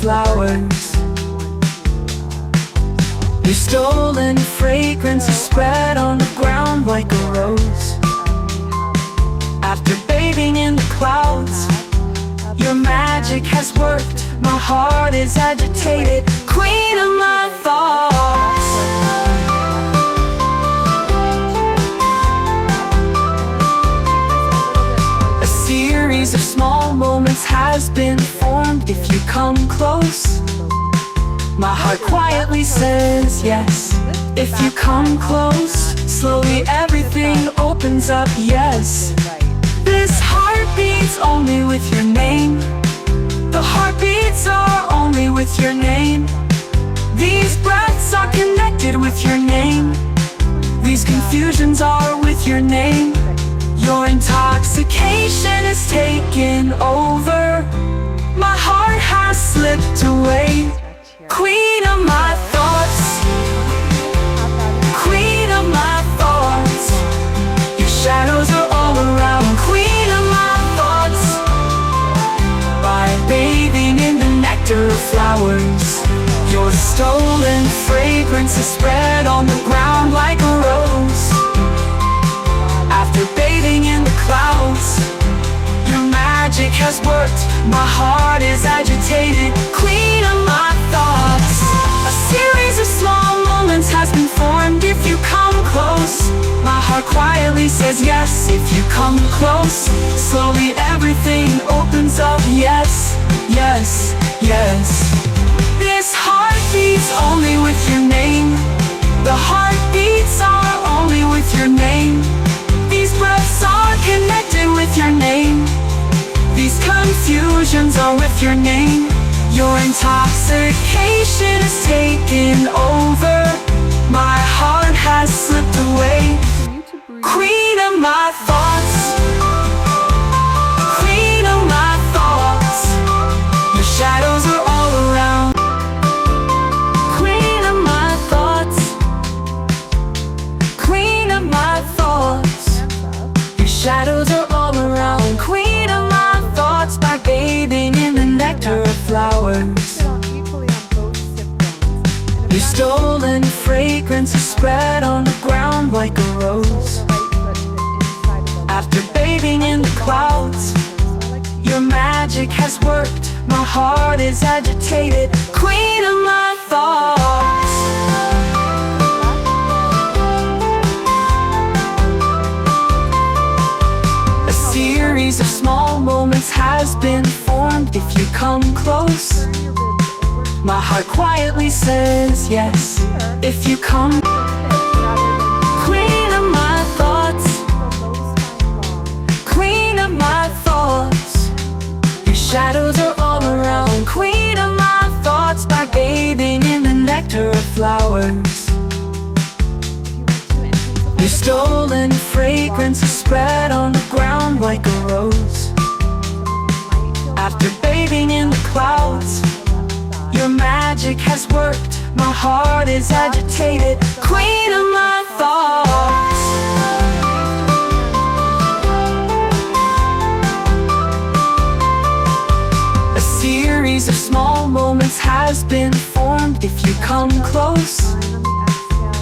flowers. Your stolen fragrance is spread on the ground like a rose. After bathing in the clouds, your magic has worked. My heart is agitated, queen of my thoughts. A series of small moments has been formed. If you come close, my heart quietly says yes. If you come close, slowly everything opens up, yes. This heart beats only with your name. The heartbeats are only with your name. These breaths are connected with your name. These confusions are with your name. Your intoxication is taken over. My heart has slipped away. Queen of my thoughts, queen of my thoughts. Your shadows are all around, queen of my thoughts. By bathing in the nectar of flowers, your stolen fragrance is spread on the ground like a rose. After bathing in the clouds, your magic has worked. My heart is agitated, queen of my thoughts. A series of small moments has been formed. If you come close, my heart quietly says yes. If you come close, slowly everything opens up, yes, yes, yes. This heart beats only with your name. The heartbeats are only with your name. These breaths are connected with your name. These confusions are with your name. Your intoxication is taken over. My heart has slipped away. Queen of my thoughts, queen of my thoughts. Your shadows are all around. Queen of my thoughts, queen of my thoughts. Your shadows are all around. Queen of my thoughts. By bathing in the nectar of flowers, your stolen fragrance is spread on the ground like a rose. After bathing in the clouds, your magic has worked. My heart is agitated, queen of my thoughts. A series of small moments has been formed. If you come close, my heart quietly says yes. If you come, queen of my thoughts, queen of my thoughts. Your shadows are all around, queen of my thoughts. By bathing in the nectar of flowers, your stolen fragrance is spread on the ground like a rose. After bathing in the clouds, your magic has worked. My heart is agitated, queen of my thoughts. A series of small moments has been formed. If you come close,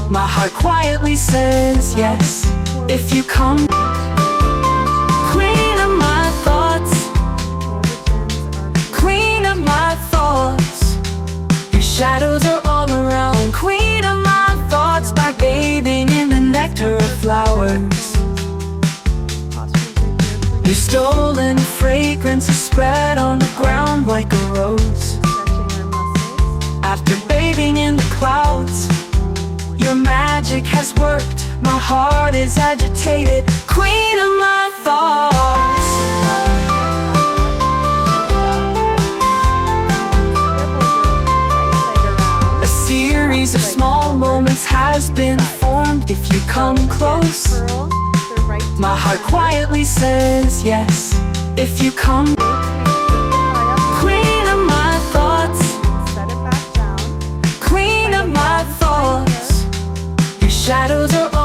my heart quietly says yes. If you come, queen of my thoughts, queen of my thoughts. Your shadows are all around, queen of my thoughts. By bathing in the nectar of flowers, your stolen fragrance is spread on the ground like a rose. After bathing in the clouds, your magic has worked. My heart is agitated, queen of my thoughts. A series of small moments has been formed. If you come close, my heart quietly says yes. If you come, queen of my thoughts, queen of my thoughts. Your shadows are all